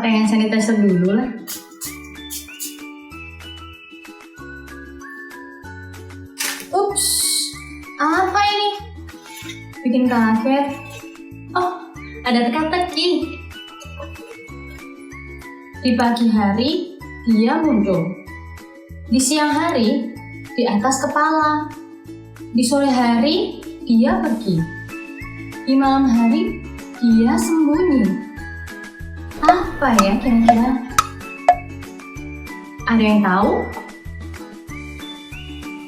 pakai hand sanitizer dulu lah. Ups, apa ini? Bikin kaget. Oh, ada teka-teki. Di pagi hari, dia muncul. Di siang hari, di atas kepala. Di sore hari, dia pergi. Di malam hari, dia sembunyi. Apa ya kira-kira? Ada yang tahu?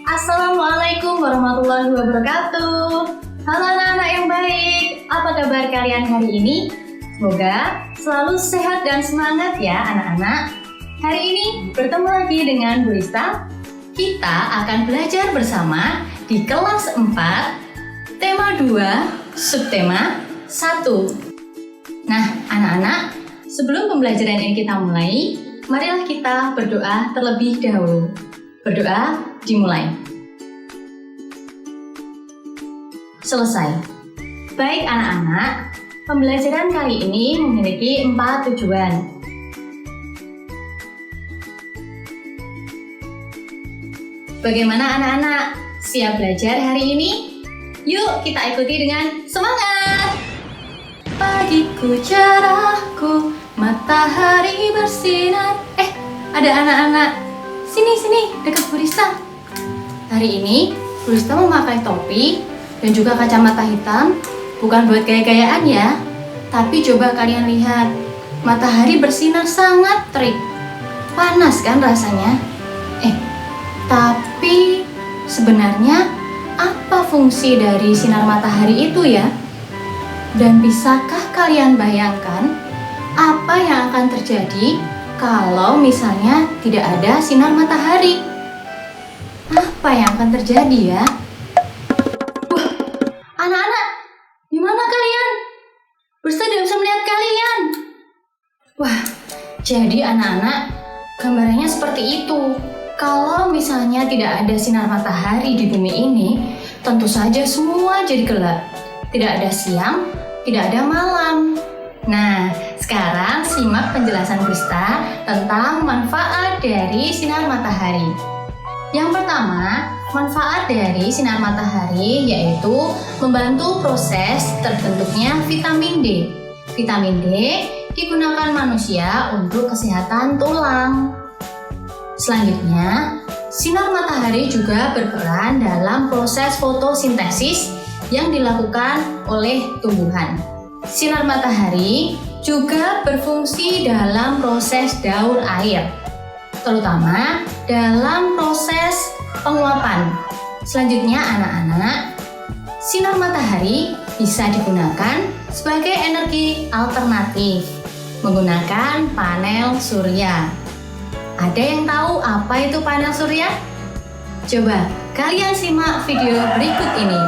Assalamualaikum warahmatullahi wabarakatuh. Halo anak-anak yang baik. Apa kabar kalian hari ini? Semoga selalu sehat dan semangat ya anak-anak. Hari ini bertemu lagi dengan Bu Rista. Kita akan belajar bersama di kelas 4, tema 2, subtema 1. Nah anak-anak, sebelum pembelajaran ini kita mulai, marilah kita berdoa terlebih dahulu. Berdoa dimulai. Selesai. Baik anak-anak, pembelajaran kali ini memiliki 4 tujuan. Bagaimana anak-anak? Siap belajar hari ini? Yuk kita ikuti dengan semangat! Pagiku cerahku, matahari bersinar. Ada anak-anak. Sini, dekat Bu Rista. Hari ini Bu Rista memakai topi dan juga kacamata hitam. Bukan buat gaya-gayaan ya, tapi coba kalian lihat, matahari bersinar sangat terik. Panas kan rasanya? Tapi sebenarnya apa fungsi dari sinar matahari itu ya? Dan bisakah kalian bayangkan apa yang akan terjadi kalau misalnya tidak ada sinar matahari? Apa yang akan terjadi ya? Wah, anak-anak, gimana kalian? Bursa tidak bisa melihat kalian. Wah, jadi anak-anak, gambarannya seperti itu. Kalau misalnya tidak ada sinar matahari di bumi ini, tentu saja semua jadi gelap. Tidak ada siang, tidak ada malam. Nah, sekarang simak penjelasan Krista tentang manfaat dari sinar matahari. Yang pertama, manfaat dari sinar matahari yaitu membantu proses terbentuknya vitamin D. Vitamin D digunakan manusia untuk kesehatan tulang. Selanjutnya, sinar matahari juga berperan dalam proses fotosintesis yang dilakukan oleh tumbuhan. Sinar matahari juga berfungsi dalam proses daur air, terutama dalam proses penguapan. Selanjutnya anak-anak, sinar matahari bisa digunakan sebagai energi alternatif menggunakan panel surya. Ada yang tahu apa itu panel surya? Coba kalian simak video berikut ini.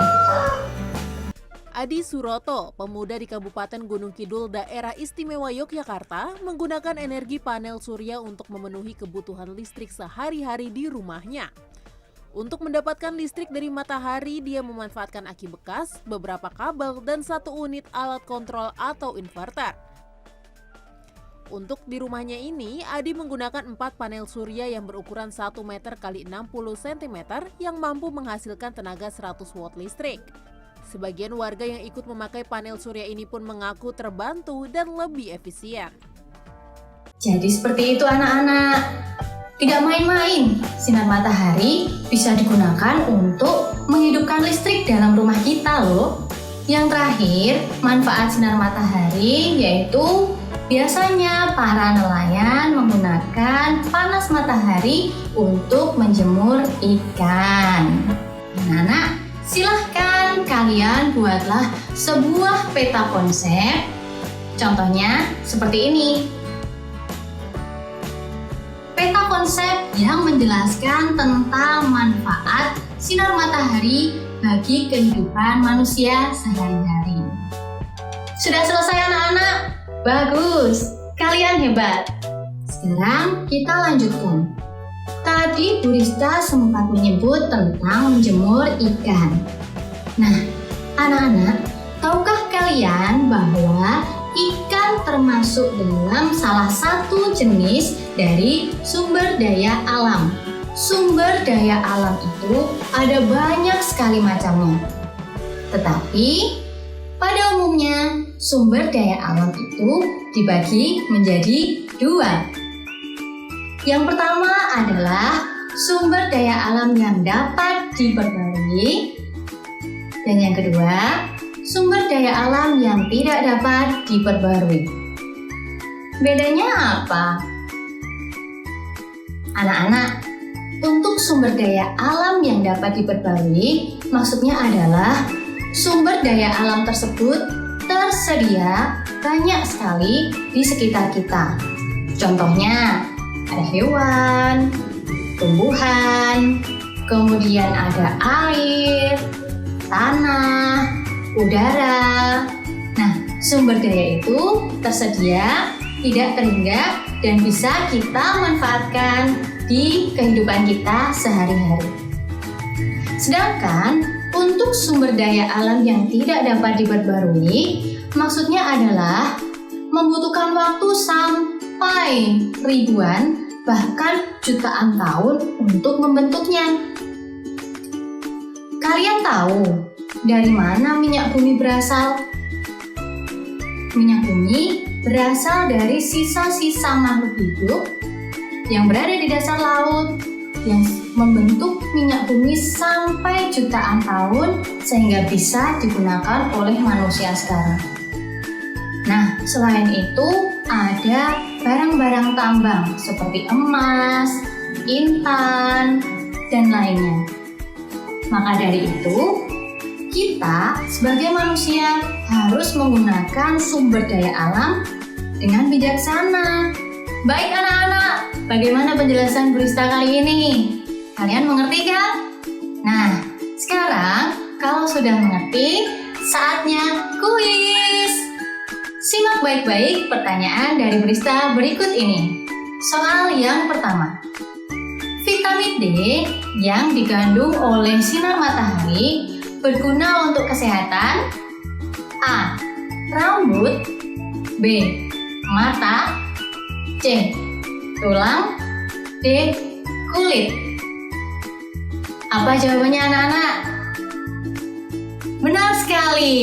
Adi Suroto, pemuda di Kabupaten Gunung Kidul, Daerah Istimewa Yogyakarta, menggunakan energi panel surya untuk memenuhi kebutuhan listrik sehari-hari di rumahnya. Untuk mendapatkan listrik dari matahari, dia memanfaatkan aki bekas, beberapa kabel, dan 1 unit alat kontrol atau inverter. Untuk di rumahnya ini, Adi menggunakan 4 panel surya yang berukuran 1 meter x 60 cm yang mampu menghasilkan tenaga 100 watt listrik. Sebagian warga yang ikut memakai panel surya ini pun mengaku terbantu dan lebih efisien. Jadi seperti itu anak-anak. Tidak main-main, sinar matahari bisa digunakan untuk menghidupkan listrik dalam rumah kita loh. Yang terakhir, manfaat sinar matahari yaitu biasanya para nelayan menggunakan panas matahari untuk menjemur ikan. Anak-anak, silahkan kalian buatlah sebuah peta konsep. Contohnya seperti ini. Peta konsep yang menjelaskan tentang manfaat sinar matahari bagi kehidupan manusia sehari-hari. Sudah selesai anak-anak? Bagus, kalian hebat. Sekarang kita lanjutkan. Tadi Bu Rista sempat menyebut tentang menjemur ikan. Nah, anak-anak, tahukah kalian bahwa ikan kan termasuk dalam salah satu jenis dari sumber daya alam. Sumber daya alam itu ada banyak sekali macamnya. Tetapi pada umumnya sumber daya alam itu dibagi menjadi dua. Yang pertama adalah sumber daya alam yang dapat diperbarui, dan yang kedua sumber daya alam yang tidak dapat diperbarui. Bedanya apa? Anak-anak, untuk sumber daya alam yang dapat diperbarui, maksudnya adalah sumber daya alam tersebut tersedia banyak sekali di sekitar kita. Contohnya, ada hewan, tumbuhan, kemudian ada air, tanah, udara. Nah, sumber daya itu tersedia, tidak terhingga, dan bisa kita manfaatkan di kehidupan kita sehari-hari. Sedangkan untuk sumber daya alam yang tidak dapat diperbarui, maksudnya adalah membutuhkan waktu sampai ribuan, bahkan jutaan tahun untuk membentuknya. Kalian tahu dari mana minyak bumi berasal? Minyak bumi berasal dari sisa-sisa makhluk hidup yang berada di dasar laut yang membentuk minyak bumi sampai jutaan tahun sehingga bisa digunakan oleh manusia sekarang. Nah, selain itu ada barang-barang tambang seperti emas, intan, dan lainnya. Maka dari itu, kita sebagai manusia harus menggunakan sumber daya alam dengan bijaksana. Baik anak-anak, bagaimana penjelasan Bu Rista kali ini? Kalian mengerti kan? Nah, sekarang kalau sudah mengerti, saatnya kuis. Simak baik-baik pertanyaan dari Bu Rista berikut ini. Soal yang pertama. Vitamin D yang dikandung oleh sinar matahari berguna untuk kesehatan? A. Rambut. B. Mata. C. Tulang. D. Kulit. Apa jawabannya anak-anak? Benar sekali.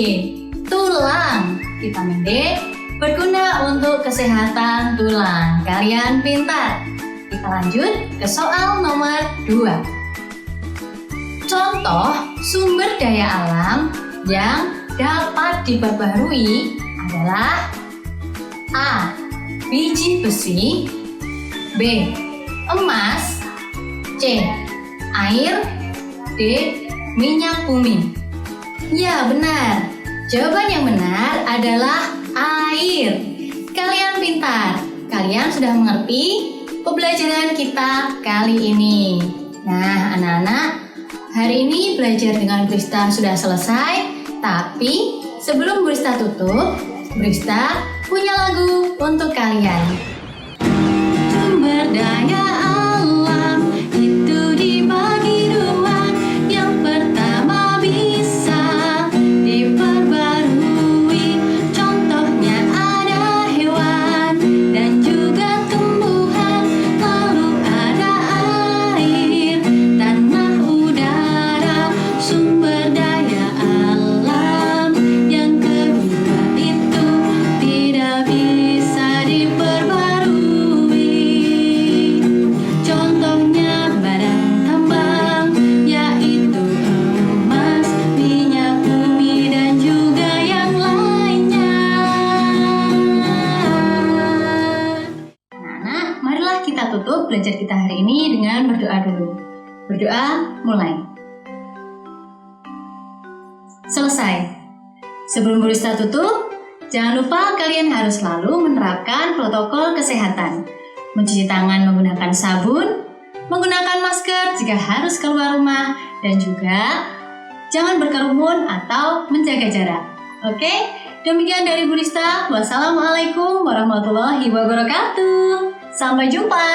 Tulang. Vitamin D berguna untuk kesehatan tulang. Kalian pintar. Kita lanjut ke soal nomor 2. Contoh sumber daya alam yang dapat diperbarui adalah A. Biji besi. B. Emas. C. Air. D. Minyak bumi. Ya, benar. Jawaban yang benar adalah air. Kalian pintar. Kalian sudah mengerti pembelajaran kita kali ini. Nah, anak-anak, hari ini belajar dengan Bu Rista sudah selesai. Tapi sebelum Bu Rista tutup, Bu Rista punya lagu untuk kalian. Sumber daya alam itu dibagi dua. Yang pertama bisa diperbarui. Contohnya ada hewan dan juga tumbuhan. Lalu ada air, tanah, udara. Sumber daya alam yang kedua itu tidak bisa diperbarui. Contohnya barang tambang, yaitu emas, minyak bumi, dan juga yang lainnya. Anak-anak, marilah kita tutup belajar kita hari ini dengan berdoa dulu. Berdoa, mulai. Selesai. Sebelum Bu Rista tutup, jangan lupa kalian harus selalu menerapkan protokol kesehatan. Mencuci tangan menggunakan sabun, menggunakan masker jika harus keluar rumah, dan juga jangan berkerumun atau menjaga jarak. Oke? Demikian dari Bu Rista. Wassalamualaikum warahmatullahi wabarakatuh. Sampai jumpa.